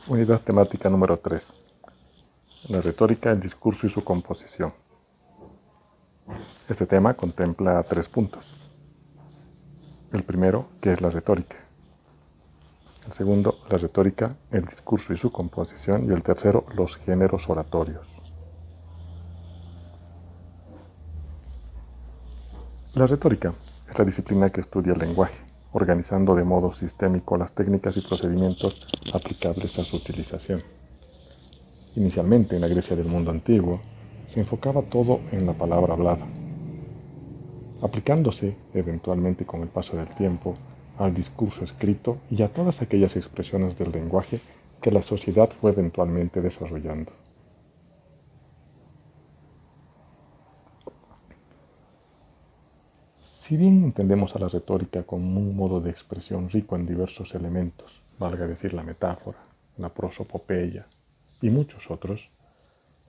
Unidad temática número 3. La retórica, el discurso y su composición. Este tema contempla 3 puntos. El primero, ¿qué es la retórica? El segundo, la retórica, el discurso y su composición. Y el tercero, los géneros oratorios. La retórica es la disciplina que estudia el lenguaje, organizando de modo sistémico las técnicas y procedimientos aplicables a su utilización. Inicialmente, en la Grecia del mundo antiguo, se enfocaba todo en la palabra hablada, aplicándose, eventualmente con el paso del tiempo, al discurso escrito y a todas aquellas expresiones del lenguaje que la sociedad fue eventualmente desarrollando. Si bien entendemos a la retórica como un modo de expresión rico en diversos elementos, valga decir la metáfora, la prosopopeya y muchos otros,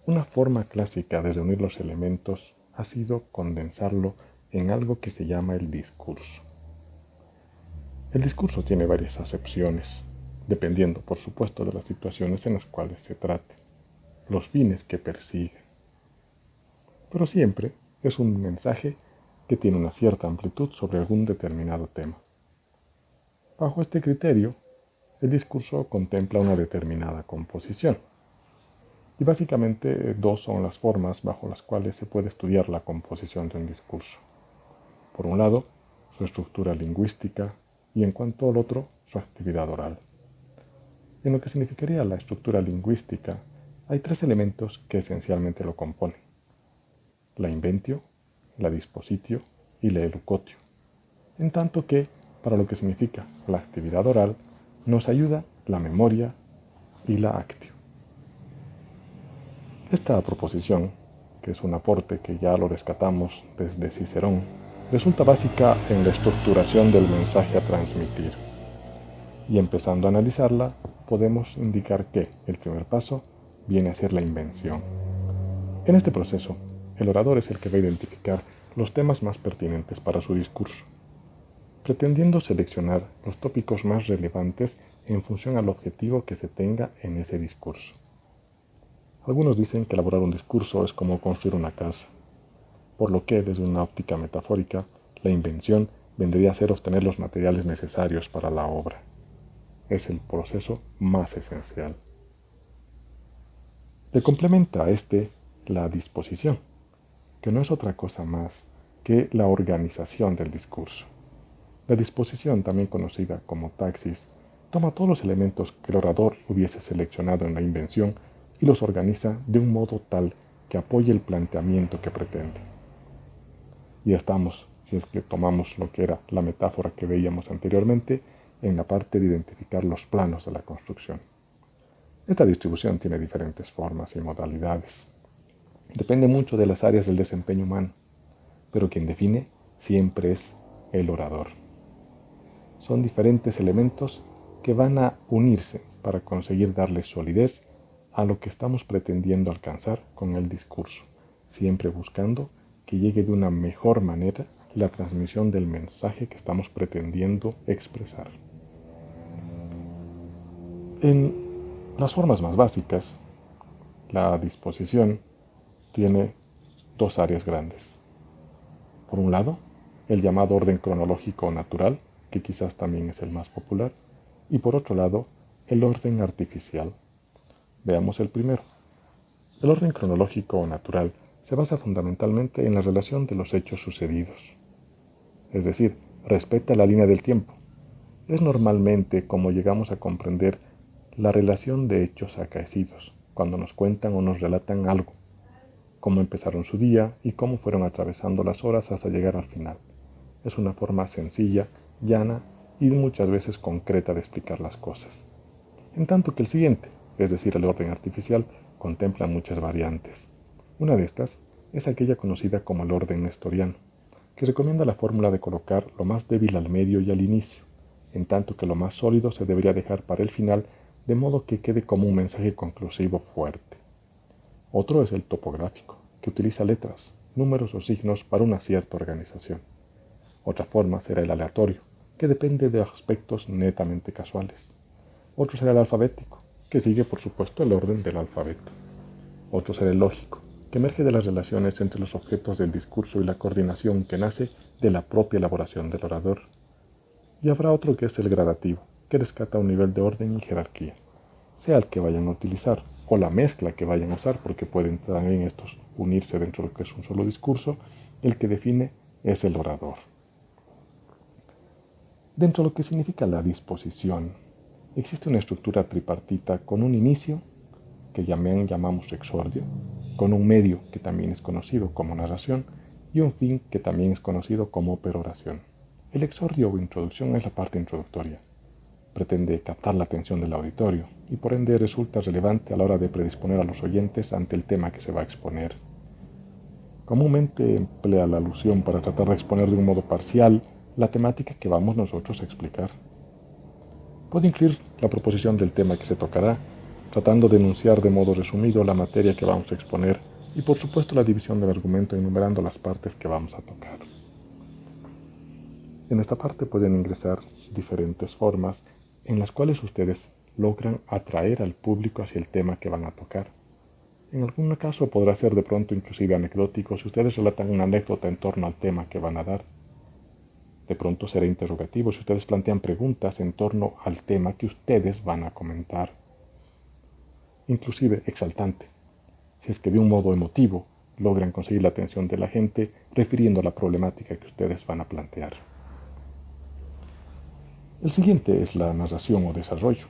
una forma clásica de reunir los elementos ha sido condensarlo en algo que se llama el discurso. El discurso tiene varias acepciones, dependiendo, por supuesto, de las situaciones en las cuales se trate, los fines que persigue. Pero siempre es un mensaje que tiene una cierta amplitud sobre algún determinado tema. Bajo este criterio, el discurso contempla una determinada composición. Y básicamente dos son las formas bajo las cuales se puede estudiar la composición de un discurso. Por un lado, su estructura lingüística y en cuanto al otro, su actividad oral. En lo que significaría la estructura lingüística, hay 3 elementos que esencialmente lo componen: la inventio, la dispositio y la elucotio. En tanto que, para lo que significa la actividad oral, nos ayuda la memoria y la actio. Esta proposición, que es un aporte que ya lo rescatamos desde Cicerón, resulta básica en la estructuración del mensaje a transmitir. Y empezando a analizarla, podemos indicar que el primer paso viene a ser la invención. En este proceso, el orador es el que va a identificar los temas más pertinentes para su discurso, pretendiendo seleccionar los tópicos más relevantes en función al objetivo que se tenga en ese discurso. Algunos dicen que elaborar un discurso es como construir una casa, por lo que, desde una óptica metafórica, la invención vendría a ser obtener los materiales necesarios para la obra. Es el proceso más esencial. Le complementa a este la disposición, que no es otra cosa más que la organización del discurso. La disposición, también conocida como taxis, toma todos los elementos que el orador hubiese seleccionado en la invención y los organiza de un modo tal que apoye el planteamiento que pretende. Y estamos, si es que tomamos lo que era la metáfora que veíamos anteriormente, en la parte de identificar los planos de la construcción. Esta distribución tiene diferentes formas y modalidades. Depende mucho de las áreas del desempeño humano, pero quien define siempre es el orador. Son diferentes elementos que van a unirse para conseguir darle solidez a lo que estamos pretendiendo alcanzar con el discurso, siempre buscando que llegue de una mejor manera la transmisión del mensaje que estamos pretendiendo expresar. En las formas más básicas, la disposición tiene 2 áreas grandes. Por un lado, el llamado orden cronológico natural, que quizás también es el más popular, y por otro lado, el orden artificial. Veamos el primero. El orden cronológico o natural se basa fundamentalmente en la relación de los hechos sucedidos. Es decir, respeta la línea del tiempo. Es normalmente como llegamos a comprender la relación de hechos acaecidos, cuando nos cuentan o nos relatan algo, cómo empezaron su día y cómo fueron atravesando las horas hasta llegar al final. Es una forma sencilla, llana y muchas veces concreta de explicar las cosas. En tanto que el siguiente, es decir, el orden artificial, contempla muchas variantes. Una de estas es aquella conocida como el orden nestoriano, que recomienda la fórmula de colocar lo más débil al medio y al inicio, en tanto que lo más sólido se debería dejar para el final, de modo que quede como un mensaje conclusivo fuerte. Otro es el topográfico, que utiliza letras, números o signos para una cierta organización. Otra forma será el aleatorio, que depende de aspectos netamente casuales. Otro será el alfabético, que sigue por supuesto el orden del alfabeto. Otro será el lógico, que emerge de las relaciones entre los objetos del discurso y la coordinación que nace de la propia elaboración del orador. Y habrá otro que es el gradativo, que rescata un nivel de orden y jerarquía, sea el que vayan a utilizar o la mezcla que vayan a usar, porque pueden también estos unirse dentro de lo que es un solo discurso. El que define es el orador. Dentro de lo que significa la disposición, existe una estructura tripartita con un inicio, que llamamos exordio, con un medio, que también es conocido como narración, y un fin, que también es conocido como peroración. El exordio o introducción es la parte introductoria. Pretende captar la atención del auditorio y por ende resulta relevante a la hora de predisponer a los oyentes ante el tema que se va a exponer. Comúnmente emplea la alusión para tratar de exponer de un modo parcial la temática que vamos nosotros a explicar. Puede incluir la proposición del tema que se tocará, tratando de enunciar de modo resumido la materia que vamos a exponer y por supuesto la división del argumento enumerando las partes que vamos a tocar. En esta parte pueden ingresar diferentes formas en las cuales ustedes logran atraer al público hacia el tema que van a tocar. En algún caso podrá ser de pronto inclusive anecdótico si ustedes relatan una anécdota en torno al tema que van a dar. De pronto será interrogativo si ustedes plantean preguntas en torno al tema que ustedes van a comentar. Inclusive exaltante, si es que de un modo emotivo logran conseguir la atención de la gente refiriendo a la problemática que ustedes van a plantear. El siguiente es la narración o desarrollo,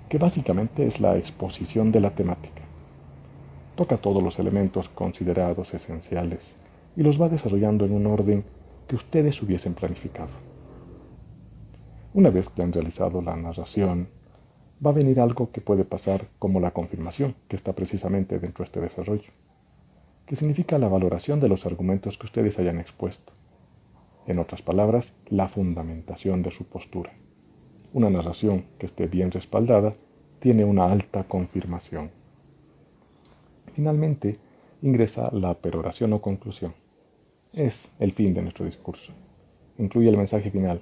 que básicamente es la exposición de la temática. Toca todos los elementos considerados esenciales y los va desarrollando en un orden que ustedes hubiesen planificado. Una vez que han realizado la narración, va a venir algo que puede pasar como la confirmación, que está precisamente dentro de este desarrollo, que significa la valoración de los argumentos que ustedes hayan expuesto. En otras palabras, la fundamentación de su postura. Una narración que esté bien respaldada tiene una alta confirmación. Finalmente, ingresa la peroración o conclusión. Es el fin de nuestro discurso. Incluye el mensaje final.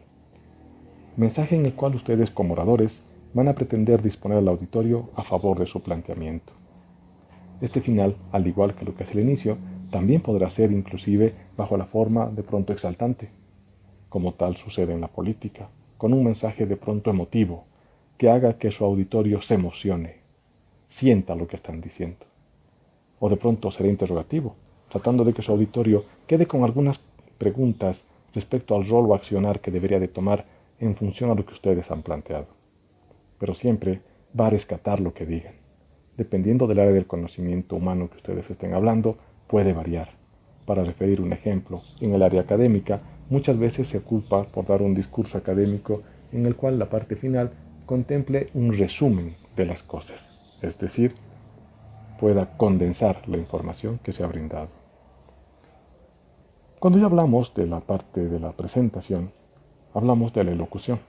Mensaje en el cual ustedes como oradores van a pretender disponer al auditorio a favor de su planteamiento. Este final, al igual que lo que es el inicio, también podrá ser inclusive bajo la forma de pronto exaltante, como tal sucede en la política, con un mensaje de pronto emotivo, que haga que su auditorio se emocione, sienta lo que están diciendo. O de pronto será interrogativo, tratando de que su auditorio quede con algunas preguntas respecto al rol o accionar que debería de tomar en función a lo que ustedes han planteado. Pero siempre va a rescatar lo que digan. Dependiendo del área del conocimiento humano que ustedes estén hablando, puede variar. Para referir un ejemplo, en el área académica, muchas veces se ocupa por dar un discurso académico en el cual la parte final contemple un resumen de las cosas, es decir, pueda condensar la información que se ha brindado. Cuando ya hablamos de la parte de la presentación, hablamos de la elocución.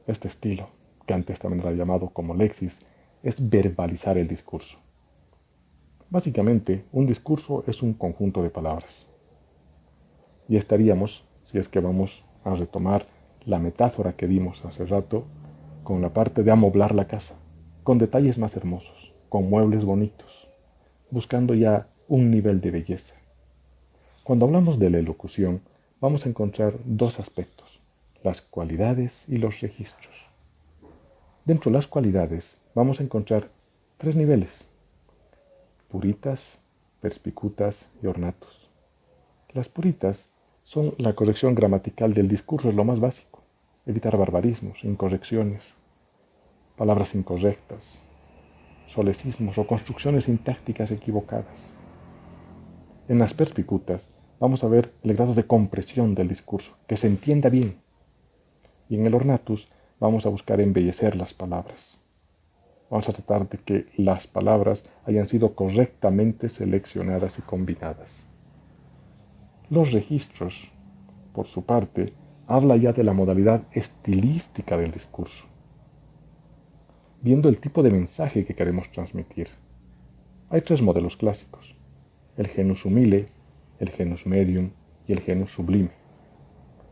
Este estilo, que antes también era llamado como lexis, es verbalizar el discurso. Básicamente, un discurso es un conjunto de palabras. Y estaríamos, si es que vamos a retomar la metáfora que dimos hace rato, con la parte de amoblar la casa, con detalles más hermosos, con muebles bonitos, buscando ya un nivel de belleza. Cuando hablamos de la elocución, vamos a encontrar dos aspectos, las cualidades y los registros. Dentro de las cualidades vamos a encontrar tres niveles: puritas, perspicutas y ornatos. Las puritas son la corrección gramatical del discurso, es lo más básico. Evitar barbarismos, incorrecciones, palabras incorrectas, solecismos o construcciones sintácticas equivocadas. En las perspicutas vamos a ver el grado de compresión del discurso, que se entienda bien. Y en el ornatus vamos a buscar embellecer las palabras. Vamos a tratar de que las palabras hayan sido correctamente seleccionadas y combinadas. Los registros, por su parte, habla ya de la modalidad estilística del discurso, viendo el tipo de mensaje que queremos transmitir. Hay tres modelos clásicos: el genus humile, el genus medium y el genus sublime.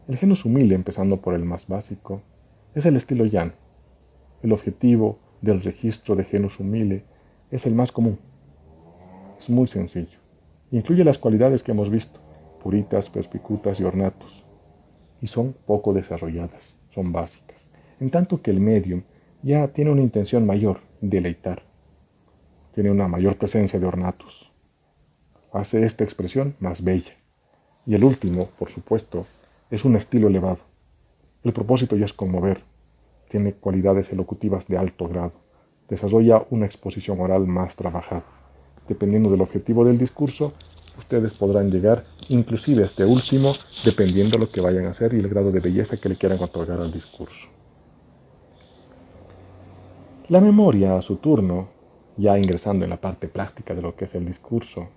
El genus humile, empezando por el más básico, es el estilo llano. El objetivo del registro de genus humile es el más común. Es muy sencillo. Incluye las cualidades que hemos visto, puritas, perspicuitas y ornatus, y son poco desarrolladas, son básicas, en tanto que el medium ya tiene una intención mayor, deleitar, tiene una mayor presencia de ornatus, hace esta expresión más bella. Y el último, por supuesto, es un estilo elevado. El propósito ya es conmover, tiene cualidades elocutivas de alto grado, desarrolla una exposición oral más trabajada. Dependiendo del objetivo del discurso, ustedes podrán llegar inclusive a este último, dependiendo de lo que vayan a hacer y el grado de belleza que le quieran otorgar al discurso. La memoria, a su turno, ya ingresando en la parte práctica de lo que es el discurso,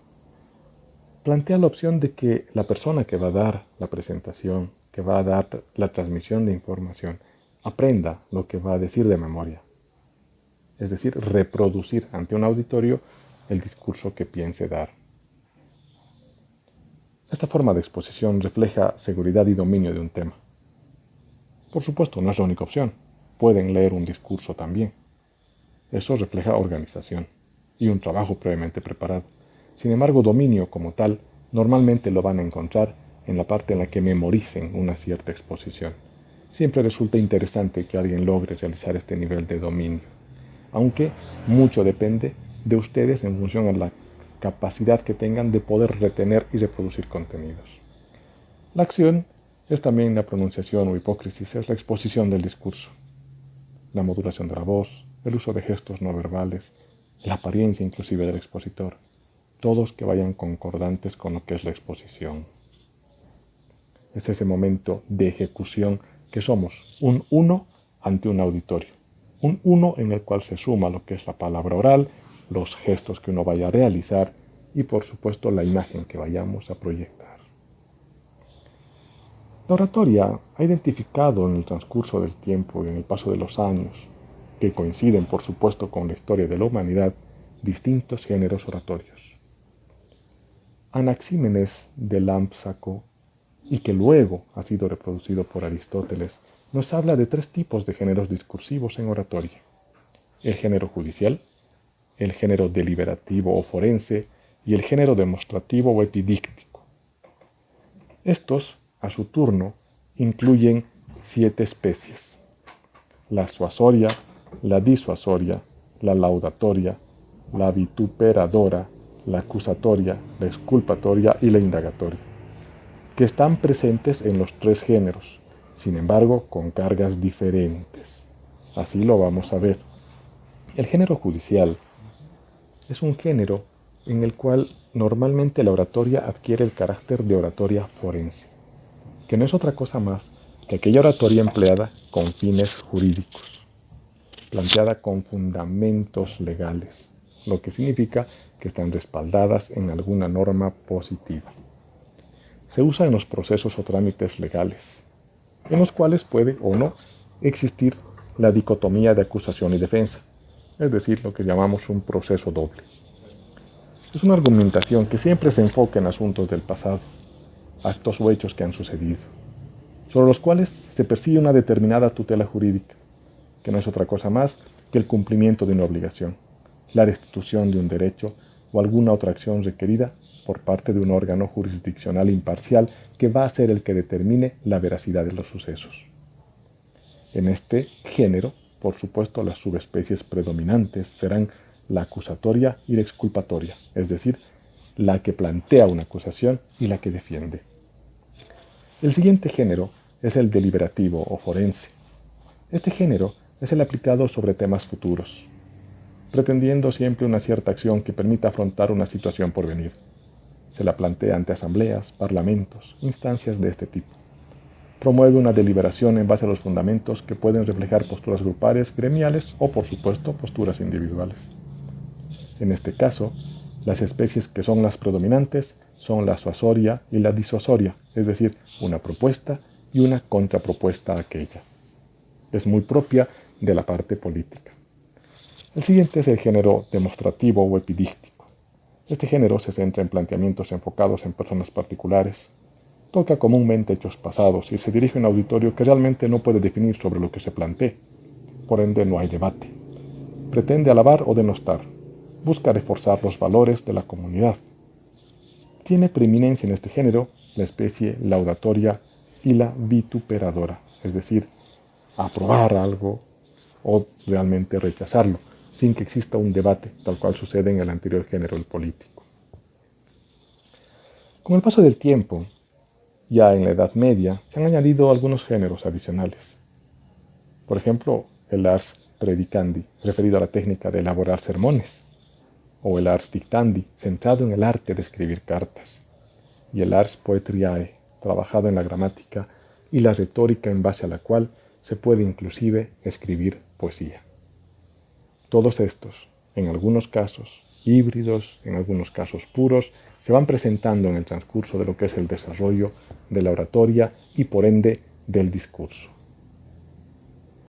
plantea la opción de que la persona que va a dar la presentación, que va a dar la transmisión de información, aprenda lo que va a decir de memoria. Es decir, reproducir ante un auditorio el discurso que piense dar. Esta forma de exposición refleja seguridad y dominio de un tema. Por supuesto, no es la única opción. Pueden leer un discurso también. Eso refleja organización y un trabajo previamente preparado. Sin embargo, dominio como tal normalmente lo van a encontrar en la parte en la que memoricen una cierta exposición. Siempre resulta interesante que alguien logre realizar este nivel de dominio, aunque mucho depende de ustedes en función a la capacidad que tengan de poder retener y reproducir contenidos. La acción es también la pronunciación o hipócrisis, es la exposición del discurso, la modulación de la voz, el uso de gestos no verbales, la apariencia inclusive del expositor, todos que vayan concordantes con lo que es la exposición. Es ese momento de ejecución que somos un uno ante un auditorio, un uno en el cual se suma lo que es la palabra oral, los gestos que uno vaya a realizar y por supuesto la imagen que vayamos a proyectar. La oratoria ha identificado en el transcurso del tiempo y en el paso de los años, que coinciden por supuesto con la historia de la humanidad, distintos géneros oratorios. Anaxímenes de Lámpsaco, y que luego ha sido reproducido por Aristóteles, nos habla de tres tipos de géneros discursivos en oratoria: el género judicial, el género deliberativo o forense y el género demostrativo o epidíctico. Estos, a su turno, incluyen 7 especies: la suasoria, la disuasoria, la laudatoria, la vituperadora, la acusatoria, la exculpatoria y la indagatoria, que están presentes en los tres géneros, sin embargo con cargas diferentes. Así lo vamos a ver. El género judicial es un género en el cual normalmente la oratoria adquiere el carácter de oratoria forense, que no es otra cosa más que aquella oratoria empleada con fines jurídicos, planteada con fundamentos legales, lo que significa que están respaldadas en alguna norma positiva. Se usa en los procesos o trámites legales, en los cuales puede o no existir la dicotomía de acusación y defensa, es decir, lo que llamamos un proceso doble. Es una argumentación que siempre se enfoca en asuntos del pasado, actos o hechos que han sucedido, sobre los cuales se persigue una determinada tutela jurídica, que no es otra cosa más que el cumplimiento de una obligación, la restitución de un derecho o alguna otra acción requerida por parte de un órgano jurisdiccional imparcial que va a ser el que determine la veracidad de los sucesos. En este género, por supuesto, las subespecies predominantes serán la acusatoria y la exculpatoria, es decir, la que plantea una acusación y la que defiende. El siguiente género es el deliberativo o forense. Este género es el aplicado sobre temas futuros, pretendiendo siempre una cierta acción que permita afrontar una situación por venir. Se la plantea ante asambleas, parlamentos, instancias de este tipo. Promueve una deliberación en base a los fundamentos que pueden reflejar posturas grupales, gremiales o, por supuesto, posturas individuales. En este caso, las especies que son las predominantes son la suasoria y la disuasoria, es decir, una propuesta y una contrapropuesta a aquella. Es muy propia de la parte política. El siguiente es el género demostrativo o epidíctico. Este género se centra en planteamientos enfocados en personas particulares, toca comúnmente hechos pasados y se dirige a un auditorio que realmente no puede definir sobre lo que se plantee. Por ende, no hay debate. pretende alabar o denostar, busca reforzar los valores de la comunidad. Tiene preeminencia en este género la especie laudatoria y la vituperadora, es decir, aprobar algo o realmente rechazarlo, sin que exista un debate, tal cual sucede en el anterior género, el político. Con el paso del tiempo, ya en la Edad Media, se han añadido algunos géneros adicionales. Por ejemplo, el ars predicandi, referido a la técnica de elaborar sermones, o el ars dictandi, centrado en el arte de escribir cartas, y el ars poetriae, trabajado en la gramática y la retórica en base a la cual se puede inclusive escribir poesía. Todos estos, en algunos casos híbridos, en algunos casos puros, se van presentando en el transcurso de lo que es el desarrollo de la oratoria y por ende del discurso.